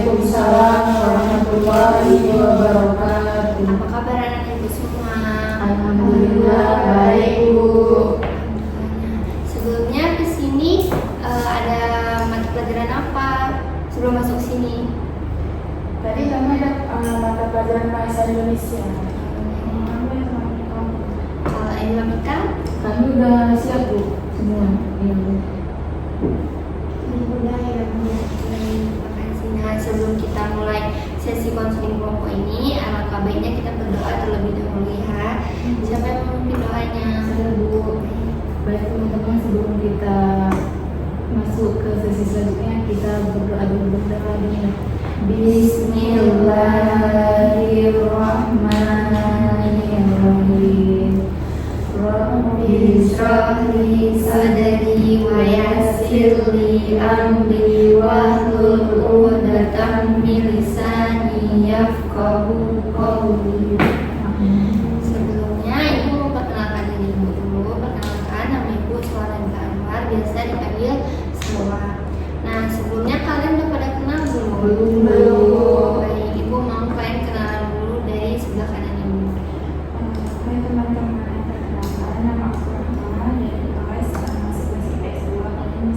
Waalaikumsalam warahmatullahi wabarakatuh. Apa kabar anak ibu semua? Alhamdulillah baik Bu. Sebelumnya ke sini ada mata pelajaran apa sebelum masuk sini? Tadi kami ada mata pelajaran bahasa Indonesia. Kalau Islamika? Kami udah siap Bu semua. Nah, sebelum kita mulai sesi konseling kelompok ini, alangkah baiknya kita berdoa terlebih dahulu ya. Siapa yang memimpin doanya? Saya Bu. Baik teman-teman, sebelum kita masuk ke sesi selanjutnya, kita berdoa dulu dengan Bismillahirrahmanirrahim. Rabbi shrah li sadri wa yassir li amri wahlul 'uqdatam min lisani yafqahu qawli. Sebelumnya ibu memperkenalkan diri ibu dulu. Perkenalkan, nama ibu Suarenta Anwar, biasa dipanggil Salwa. Nah, sebelumnya kalian udah pada kenal belum? Belum. Baik, ibu mau kalian kenalan dulu dari sebelah kanan ibu. Hai teman-teman, perkenalkan nama aku Rahma dari kelas masih IPS 2 ini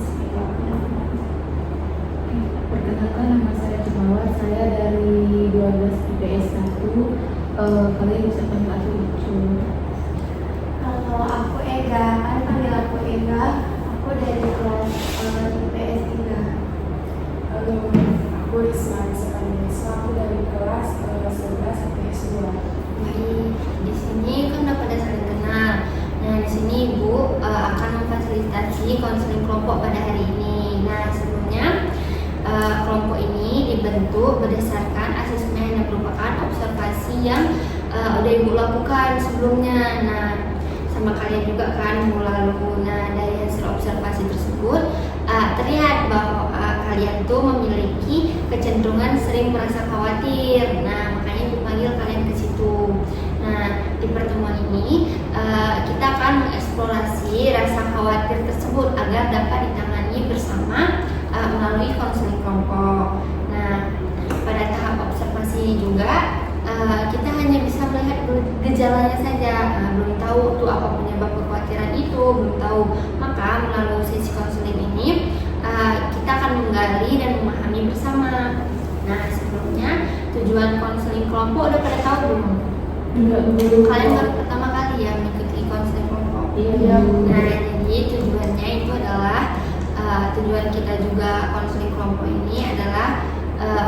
Perkenalkan, nama saya Cemawar, saya dari 12 IPS 1. Kalian bisa panggil aku Icu. Kalau aku Ega, kalian panggil aku Ega. Aku dari kelas IPS 3. Halo, aku Risma, bisa panggil Risma. Aku dari kelas 11 IPS 2. Baik, di sini kan udah pada saling kenal. Nah, di sini ibu akan memfasilitasi konseling kelompok pada hari ini. Nah, sebelumnya kelompok ini dibentuk berdasarkan asesmen yang merupakan observasi yang udah ibu lakukan sebelumnya. Nah, sama kalian juga kan minggu lalu. Nah, dari hasil observasi tersebut terlihat bahwa kalian tuh memiliki kecenderungan sering merasa khawatir. Nah, makanya ibu panggil kalian ke situ. Nah, di pertemuan ini kita akan mengeksplorasi rasa khawatir tersebut agar dapat ditangani bersama melalui konseling kelompok. Nah, pada tahap observasi juga kita hanya bisa melihat gejalanya saja, belum tahu tuh apa penyebab kekhawatiran itu, belum tahu. Maka melalui sesi konseling ini kita akan menggali dan memahami bersama. Nah, sebelumnya tujuan konseling kelompok udah pada tahu belum? Belum. Kalian baru pertama kali ya mengikuti konseling kelompok. Iya. Nah, jadi tujuannya itu adalah tujuan kita juga konseling kelompok ini adalah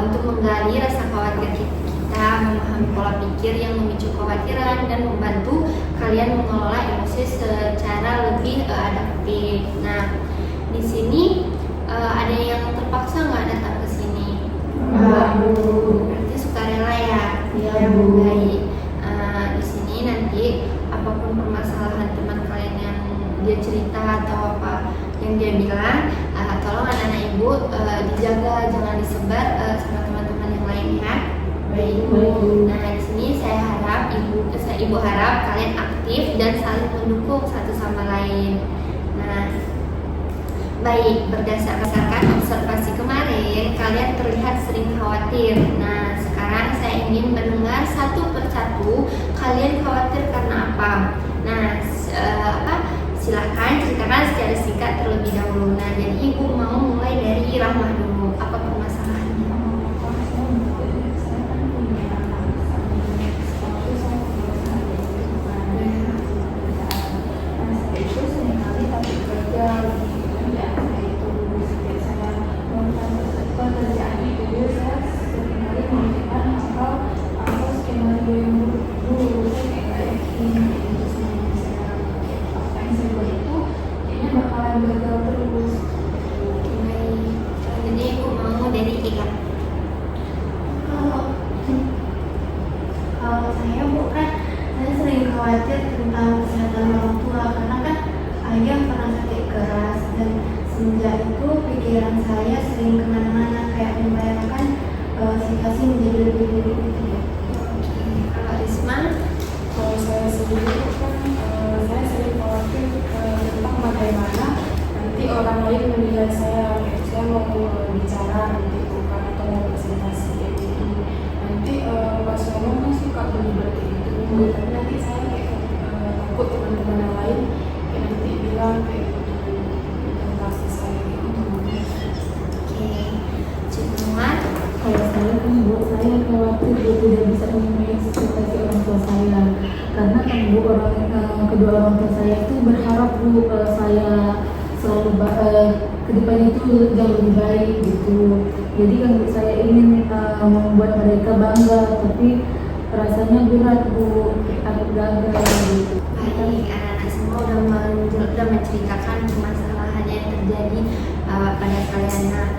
untuk menggali rasa khawatir kita, memahami pola pikir yang memicu kekhawatiran, dan membantu kalian mengelola emosi secara lebih adaptif. Nah, di sini ada yang terpaksa nggak datang ke sini? Enggak, Bu. Berarti sukarela ya? Iya, Bu. Baik. Di sini nanti apapun permasalahan teman kalian yang dia cerita atau apa yang dia bilang, tolong anak-anak ibu dijaga, jangan disebar sama teman-teman yang lain ya. Baik. Nah, di sini saya harap ibu harap kalian aktif dan saling mendukung satu sama lain. Nah, baik, berdasarkan observasi kemarin, kalian terlihat sering khawatir. Nah, sekarang saya ingin mendengar satu persatu kalian khawatir karena apa. Nah, silahkan ceritakan secara singkat terlebih dahulu. Nah, jadi ibu mau mulai dari Rahmah dulu. Apa permasalahannya? Jadi ibu mau dari Ika. Kalau saya bukan, saya sering khawatir tentang kesehatan orang tua karena kan ayah pernah sakit keras, dan semenjak itu pikiran saya sering kemana-mana, kayak membayangkan situasi menjadi lebih buruk gitu ya. Kalau Risma? Kalau saya sendiri kan saya sering khawatir tentang bagaimana nanti orang lain menilai saya mau bicara gitu kan, atau mau presentasi Kalau saya kan Bu, saya khawatir Bu tidak bisa memenuhi ekspektasi orang tua saya. Karena kan Bu, kedua orang tua saya itu berharap Bu saya selalu kedepannya itu jauh lebih baik gitu. Jadi kan Bu, saya ingin membuat mereka bangga, tapi rasanya berat Bu, takut gagal gitu. Baik, anak-anak semua udah menceritakan permasalahan yang terjadi pada kalian. Nah,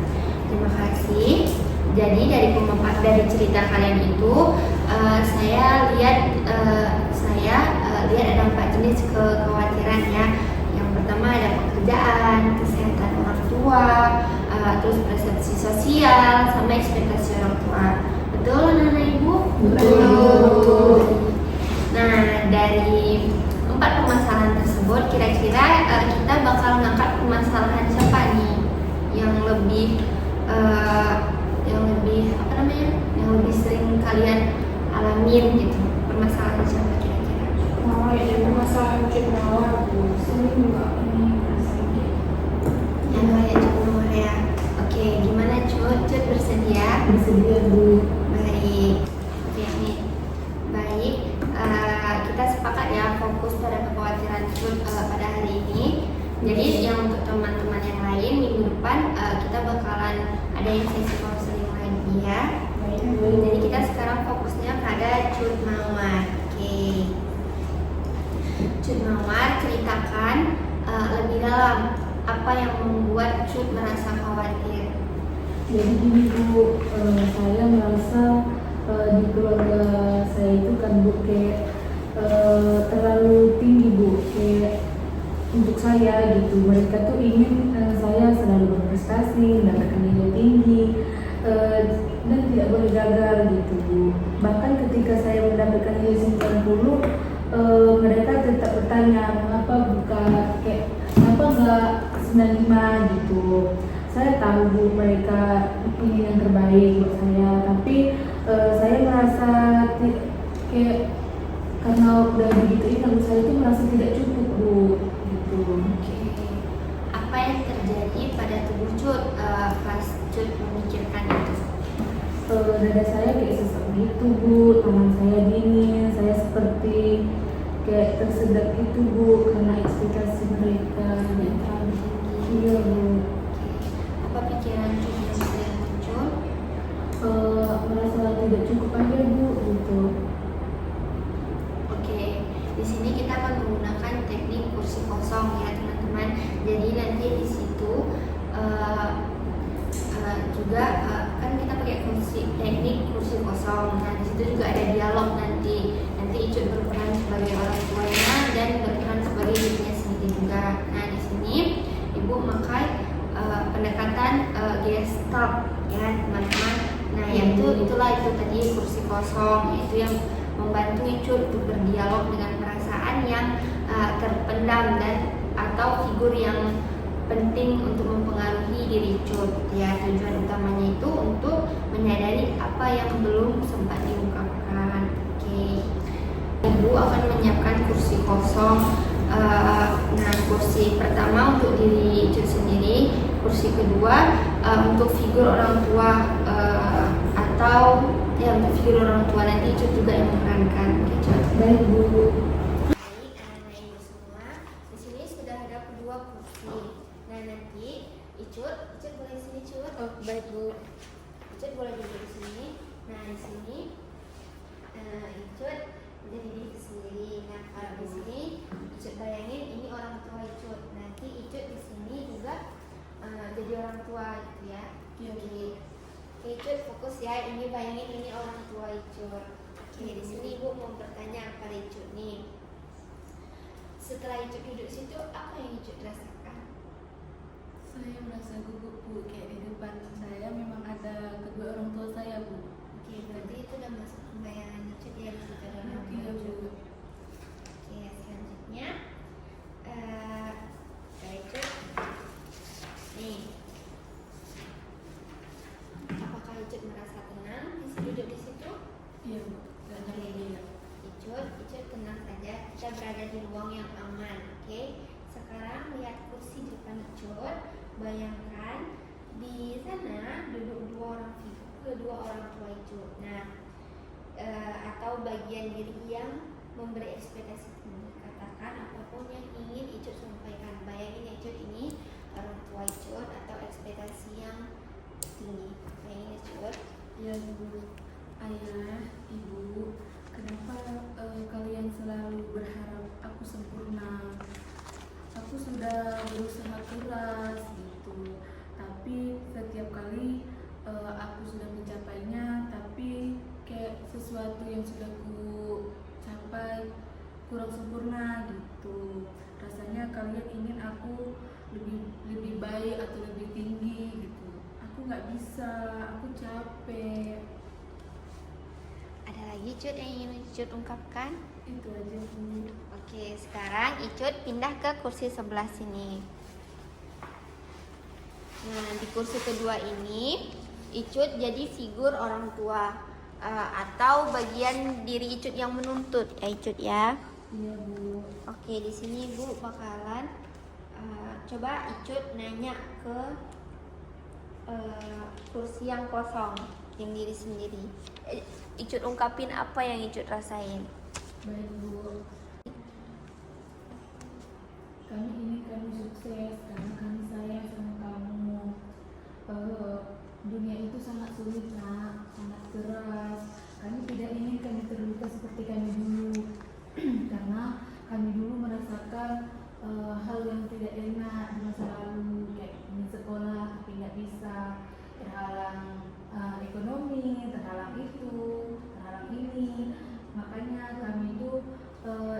terima kasih. Jadi dari cerita kalian itu, saya lihat ada 4 jenis kekhawatiran ya. Yang pertama ada pekerjaan, kesehatan orang tua, terus persepsi sosial, sama ekspektasi orang tua. Betul, anak-anak ibu? Betul. Nah, dari 4 permasalahan tersebut, kira-kira kita bakal ngangkat permasalahan siapa nih yang lebih yang lebih sering kalian alamin gitu? Permasalahan siapa kira-kira? Masalah mungkin mawar Bu, sering nggak ini rasanya. Yang kayak Cuk ya. Oke, gimana Cuk bersedia? Bersedia Bu. Baik. Oke nih. Baik. Kita sepakat ya fokus pada kekhawatiran Cuk pada hari ini. Jadi yang untuk teman-teman yang lain minggu depan kita bakalan ada yang sesi konseling lagi ya. Jadi kita sekarang fokusnya pada Cuk Mawar. Oke. Cuk Mawar, ceritakan lebih dalam apa yang membuat Cuk merasa khawatir. Jadi gini Bu, saya merasa di keluarga saya itu kan Bu kayak terlalu tinggi Bu, kayak untuk saya gitu. Mereka tuh ingin saya selalu berprestasi, mendapatkan nilai tinggi, dan tidak boleh gagal gitu Bu. Bahkan ketika saya mendapatkan nilai 90, mereka tetap bertanya mengapa nggak 95 gitu. Saya tahu Bu, mereka ingin yang terbaik buat saya, tapi saya merasa kayak karena udah begitu lalu saya itu merasa tidak cukup Bu gitu. Oke. Apa yang terjadi pada tubuh Cuk pas Cuk memikirkan itu? Dada saya kayak sesak gitu Bu, tangan saya dingin, saya seperti kayak tersedak gitu Bu karena ekspektasi mereka yang terlalu tinggi. Iya Bu. Apa pikiran Cuk yang sering muncul? Merasa tidak cukup aja Bu gitu. Oke, di sini kita akan menggunakan teknik kursi kosong ya teman-teman. Jadi nanti di situ juga kan kita pakai teknik kursi kosong. Nah di situ juga ada dialog nanti. Nanti Icut berperan sebagai orang tuanya dan berperan sebagai dirinya sendiri juga. Nah di sini Ibu memakai pendekatan gestalt ya teman-teman. Nah itulah itu tadi kursi kosong, itu yang membantu Icut untuk berdialog dengan perasaan yang terpendam dan atau figur yang penting untuk mempengaruhi diri Icut ya. Tujuan utamanya itu untuk menyadari apa yang belum sempat diungkapkan. Oke. Ibu akan menyiapkan kursi kosong. Nah, kursi pertama untuk diri Icut sendiri, kursi kedua untuk figur orang tua atau ya untuk figur orang tua nanti Icut juga yang memerankan. Oke, Icut. Baik Bu. Baik, anak-anak ibu semua, di sini sudah ada kedua kursi. Nah nanti Icut boleh sini Icut. Oh, baik Bu. Icut boleh duduk di sini. Nah di sini Icut jadi diri sendiri. Nah kalau di sini Icut bayangin ini orang tua Icut. Nanti Icut di sini juga jadi orang tua gitu ya. Oke. Oke Icut fokus ya. Ini bayangin ini orang tua Icut. Oke di sini Ibu mau bertanya kepada Icut nih. Setelah Icut duduk situ, apa yang Icut rasakan? Saya merasa gugup Bu, kayak di depan saya memang ada kedua orang tua saya Bu. Oke, berarti itu udah masuk pembayaran Icut ya di situ ada orang tua Iya, Bu. Icut. Oke, selanjutnya Icut. Nih, apakah Icut merasa tenang duduk di situ? Iya Bu. Oke. Icut tenang saja. Kita berada di ruang yang aman. Oke. Sekarang lihat kursi di depan Icut. Bayangkan di sana duduk dua bawah orang tua Icut. Nah, atau bagian diri yang memberi ekspektasi tinggi. Katakan apapun yang ingin Icut sampaikan. Bayangin ya Icut, ini orang tua Icut atau ekspektasi yang tinggi. Bayangin Icut. Ya Bu, ayah, ibu, kenapa kalian selalu berharap aku sempurna? Aku sudah berusaha keras gitu, tapi setiap kali aku sudah mencapainya, tapi kayak sesuatu yang sudah ku capai kurang sempurna gitu. Rasanya kalian ingin aku lebih baik atau lebih tinggi gitu. Aku nggak bisa, aku capek. Ada lagi Icut yang ingin Icut ungkapkan? Itu aja Bu. Oke, sekarang Icut pindah ke kursi sebelah sini. Nah, di kursi kedua ini Icut jadi figur orang tua atau bagian diri Icut yang menuntut ya Icut ya. Iya Bu. Oke, di sini Bu bakalan coba Icut nanya ke kursi yang kosong, yang diri sendiri. Icut ungkapin apa yang Icut rasain. Baik Bu. Kami ingin kamu sukses karena kami sayang sama kamu. Dunia itu sangat sulit nak, sangat keras. Kami tidak ingin kamu terluka seperti kami dulu. Karena kami dulu merasakan hal yang tidak enak di masa lalu, kayak ingin sekolah tapi nggak bisa, terhalang ekonomi, terhalang itu, terhalang ini. Makanya kami itu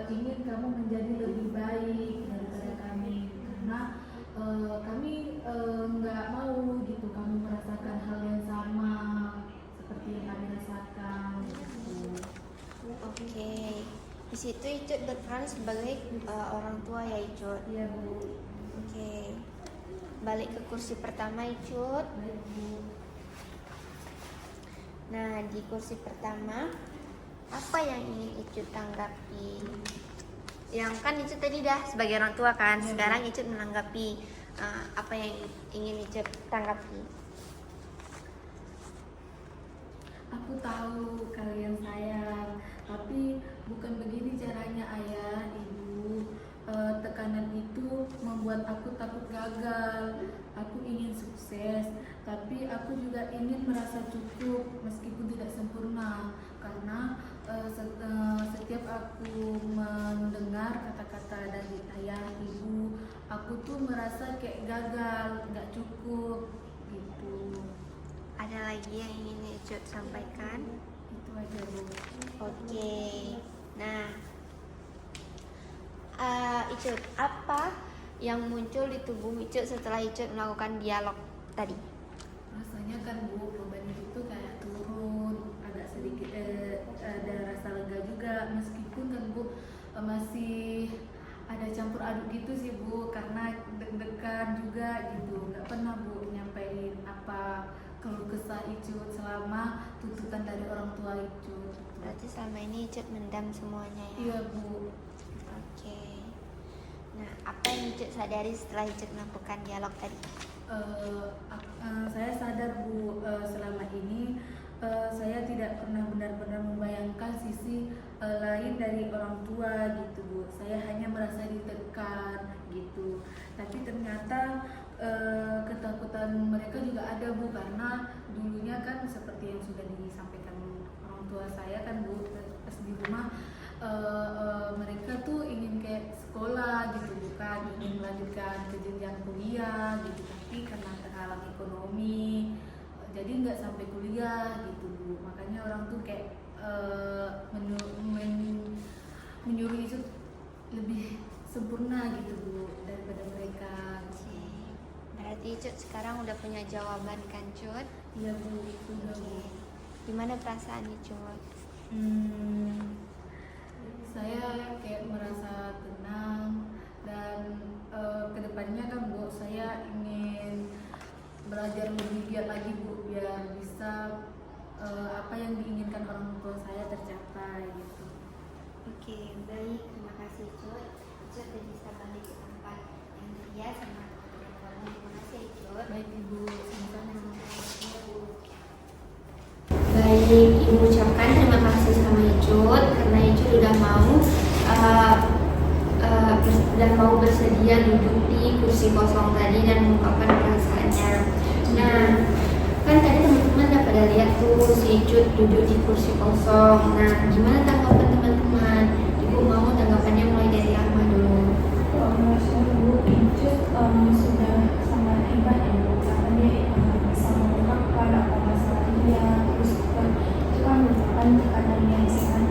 ingin kamu menjadi lebih baik daripada kami, karena kami nggak mau gitu kamu merasakan hal yang sama seperti yang kami rasakan gitu. Oke. Di situ Icut berperan sebagai orang tua ya Icut. Iya Bu. Oke. Balik ke kursi pertama Icut. Baik Bu. Nah, di kursi pertama apa yang ingin Icut tanggapi? Yang kan Icut tadi dah sebagai orang tua kan. Ya, sekarang Icut menanggapi apa yang ingin Icut tanggapi. Aku tahu kalian sayang, tapi bukan begini caranya ayah, ibu. Tekanan itu membuat aku takut gagal. Aku ingin sukses, tapi aku juga ingin merasa cukup meskipun tidak sempurna. Karena setiap aku mendengar kata-kata dari ayah, ibu, aku tuh merasa kayak gagal, nggak cukup gitu. Ada lagi yang ingin Icut sampaikan? Itu aja Bu. Oke. Nah, Icut, apa yang muncul di tubuh Icut setelah Icut melakukan dialog tadi? Rasanya kan Bu, beban itu kayak turun, agak sedikit ada rasa lega juga, meskipun kan Bu masih ada campur aduk gitu sih Bu, karena deg-degan juga gitu. Nggak pernah Bu nyampein apa keluh kesah Icut selama tuntutan dari orang tua Icut. Berarti selama ini Icut mendam semuanya ya? Iya Bu. Oke. Nah, apa yang Icut sadari setelah Icut melakukan dialog tadi? Saya sadar Bu, selama ini saya tidak pernah benar-benar membayangkan sisi lain dari orang tua gitu Bu. Saya hanya merasa ditekan gitu. Tapi ternyata ketakutan mereka juga ada Bu, karena dulunya kan seperti yang sudah disampaikan orang tua saya kan Bu, pas di rumah mereka tuh ingin kayak sekolah gitu bukan, ingin melanjutkan ke jenjang kuliah gitu, tapi karena terhalang ekonomi jadi nggak sampai kuliah gitu Bu. Makanya orang tuh kayak menyuruh itu lebih sempurna gitu Bu daripada mereka. Oke. Berarti Icut sekarang udah punya jawaban kan Cut? Iya Bu, sudah Bu. Gimana perasaan Icut? Saya kayak merasa tenang dan kedepannya kan Bu, saya ingin belajar lebih giat lagi Bu, biar bisa apa yang diinginkan orang tua saya tercapai gitu. Oke, baik. Terima kasih Icut. Icut udah bisa balik ke tempat yang dia sama teman-teman kamu. Terima kasih Icut. Baik Ibu, sama-sama. Terima kasih Bu. ucapkan terima kasih sama Icut karena Icut udah mau bersedia duduk di kursi kosong tadi dan mengungkapkan perasaannya. Nah, kan tadi teman-teman udah pada lihat tuh si Icut duduk di kursi kosong. Nah, gimana tanggapan teman-teman? Ibu mau tanggapannya mulai dari Rahma dulu. Kalau menurut saya Bu Icut sudah sangat hebat ya Bu, karena dia bisa mengungkapkan apa masalah dia, terus juga itu kan merupakan tekanan yang sangat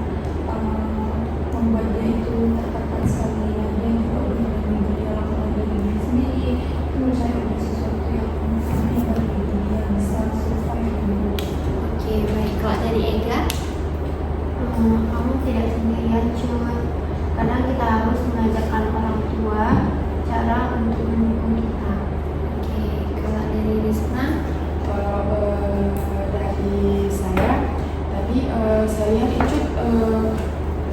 membuat dia itu tertekan sekali ya. Dia juga udah berdialog sama dirinya sendiri. Itu menurut saya udah sesuatu yang sangat hebat gitu, dia bisa survive dulu. Oke, baik. Kalau dari Ega? Kamu tidak sendirian Cut, karena kita harus mengajarkan orang tua cara untuk mendukung kita. Oke, kalau dari Risma? Kalau dari saya tadi saya lihat Icut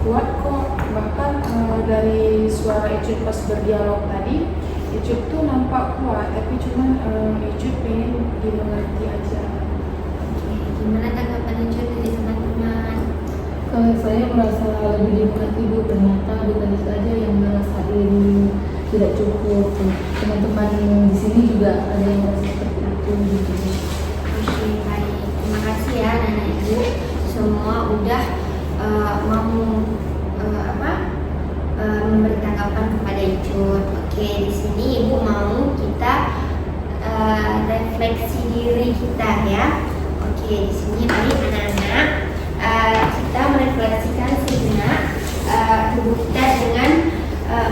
kuat kok, bahkan dari suara Icut pas berdialog tadi Icut tuh nampak kuat, tapi cuman Icut pengen dimengerti aja. Oke, gimana tanggapan Icut dari teman-teman? Saya merasa lebih dimengerti Bu, ternyata bukan saja yang ngerasain tidak cukup, teman-teman di sini juga ada yang merasa seperti itu gitu. Oke, baik. Terima kasih ya Nana Ibu semua udah mau memberi tanggapan kepada Icut. Oke, di sini Ibu mau kita refleksi diri kita ya. Oke, di sini tadi anak-anak kita merefleksikan sejenak tubuh kita dengan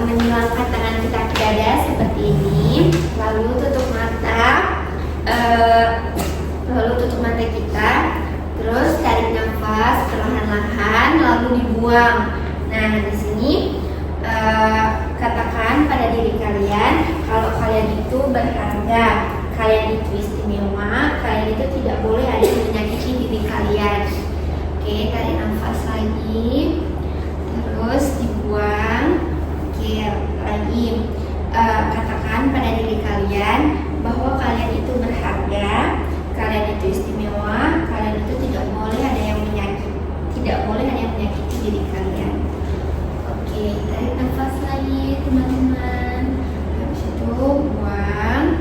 menyilangkan tangan kita ke dada seperti ini, lalu tutup mata, kita, terus tarik nafas perlahan-lahan, lalu dibuang. Nah, di sini katakan pada diri kalian kalau kalian itu berharga, kalian itu istimewa, kalian itu tidak boleh ada yang menyakiti diri kalian. Oke, tarik nafas lagi, terus dibuang. Oke, lagi katakan pada diri kalian bahwa kalian itu berharga, kalian itu istimewa, kalian itu tidak boleh ada yang menyakiti diri kalian. Oke, tarik nafas lagi teman-teman. Habis itu buang.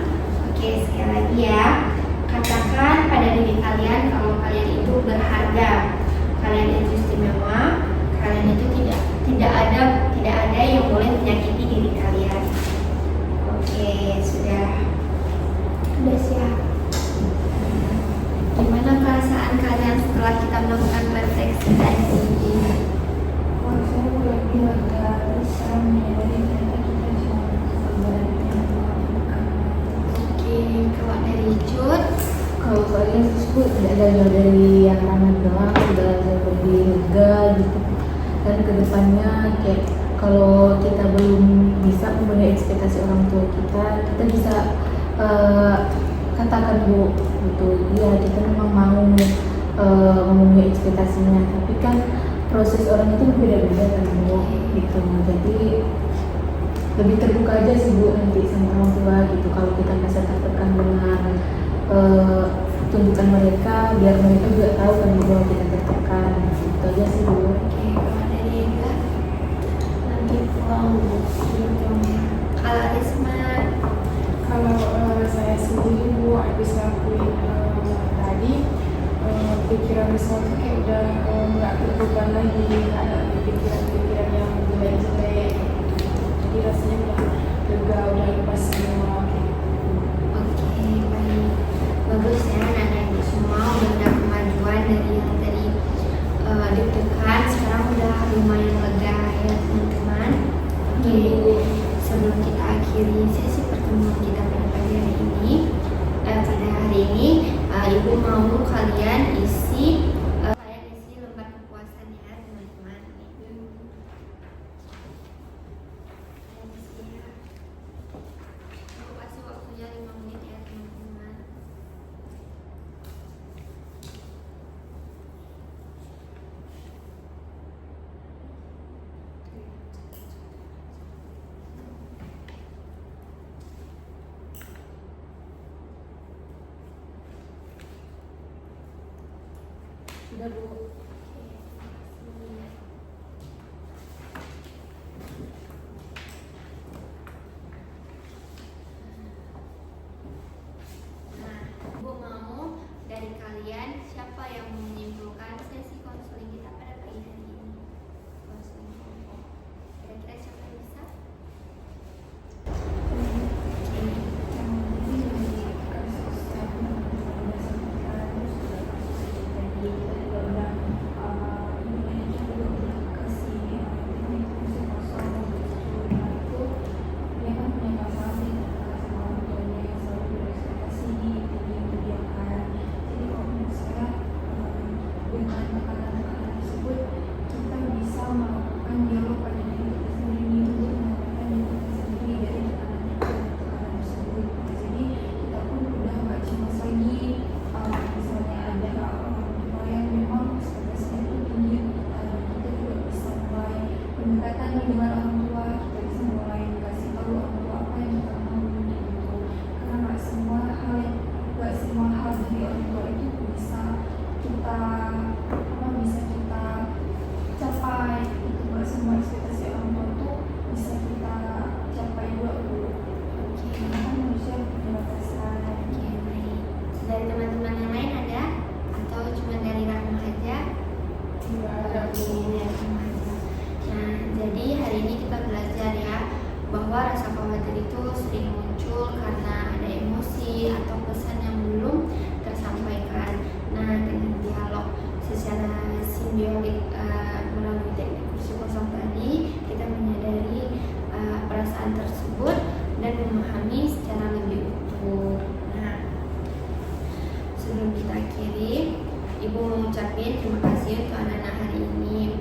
Oke, sekali lagi ya. Katakan pada diri kalian kalau kalian itu berharga, kalian itu istimewa, kalian itu tidak ada yang boleh menyakiti diri kalian. Oke, sudah siap. Gimana perasaan kalian setelah kita melakukan refleksi tadi? Kalau saya lebih agak bisa menyadari ternyata kita cuma sebagai yang melakukan. Oke, kalau dari Icut? Kalau saya itu tidak ada dari yang mana doang, sudah lebih lega gitu. Dan kedepannya kayak kalau kita belum bisa memenuhi ekspektasi orang tua kita bisa katakan Bu, gitu. Ya kita memang mau memenuhi ekspektasinya, tapi kan proses orang itu berbeda-beda kan Bu, gitu. Jadi lebih terbuka aja sih Bu nanti sama orang tua gitu. Kalau kita merasa tertekan dengan tuntutan mereka, biar mereka juga tahu kan bahwa kita tertekan. Itu aja sih Bu. Oke, kalau dari Ega? Nanti pulang Kalau Risma? Kalau saya sendiri Bu, habis lakuin tadi pikiran Risma tuh kayak udah nggak terbeban lagi, nggak ada pikiran-pikiran yang jelek-jelek. Jadi rasanya udah lega, udah lepas semua. Oke, baik. Bagus ya anak-anak ibu semua udah ada kemajuan dari yang tadi deg-degan, sekarang udah lumayan lega ya teman-teman. Oke, sebelum kita akhiri sesi pertemuan kita pada pagi hari ini, ibu mau kalian isi lembar kepuasan ya teman-teman. Aku kasih waktunya 5 menit ya teman-teman. Sudah Bu. Nah, Ibu mau dari kalian siapa yang menyimpulkan sesi konseling kita pada pagi hari ini? Konseling kelompok. Kira-kira siapa yang bisa? Dengan orang tua kita bisa mulai kasih tahu orang tua apa yang kita mau gitu, karena nggak semua hal dari orang tua itu bisa kita capai, itu nggak semua ekspektasi orang tua itu bisa kita capai juga Bu. Karena kan manusia punya batasan. Oke, baik. Dari teman-teman yang lain ada? Atau cuma dari Rahma aja? Nggak ada Bu. Oke, dari Rahma aja. Nah, jadi hari ini kita belajar ya bahwa rasa khawatir itu sering muncul karena ada emosi atau pesan yang belum tersampaikan. Nah, dengan dialog secara simbiotik melalui teknik kursi kosong tadi, kita menyadari perasaan tersebut dan memahami secara lebih utuh. Nah, sebelum kita akhiri, Ibu mengucapkan terima kasih untuk anak-anak hari ini.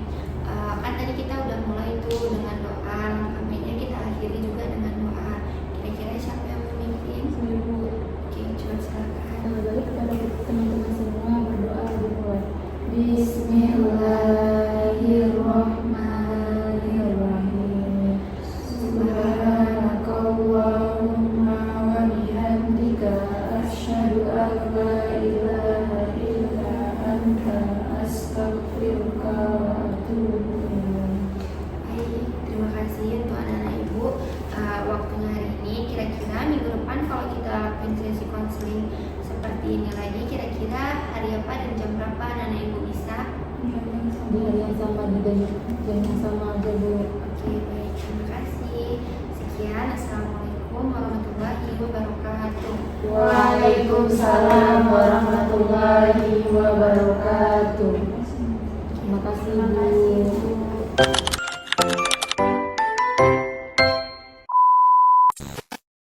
Kan tadi kita udah mulai tuh dengan doa, baiknya kita akhiri juga dengan doa. Kira-kira siapa yang memimpin? Ibu. Oke, coba silakan. Bagi kepada teman-teman semua berdoa dimulai. Bismillahirrahmanirrahim. Subhanakallahumma wa bihamdika asyhadu an la ilaha illa anta astaghfiruka wa atubu ilaik. Baik, terima kasih untuk anak-anak Ibu waktunya hari ini. Kira-kira minggu depan kalau kita lakukan sesi konseling seperti ini lagi, kira-kira hari apa dan jam berapa anak-anak Ibu bisa? Di hari yang sama, di jam yang sama aja Bu. Oke, baik, terima kasih. Sekian, Assalamualaikum warahmatullahi wabarakatuh. Waalaikumsalam warahmatullahi wabarakatuh. Terima kasih Bu.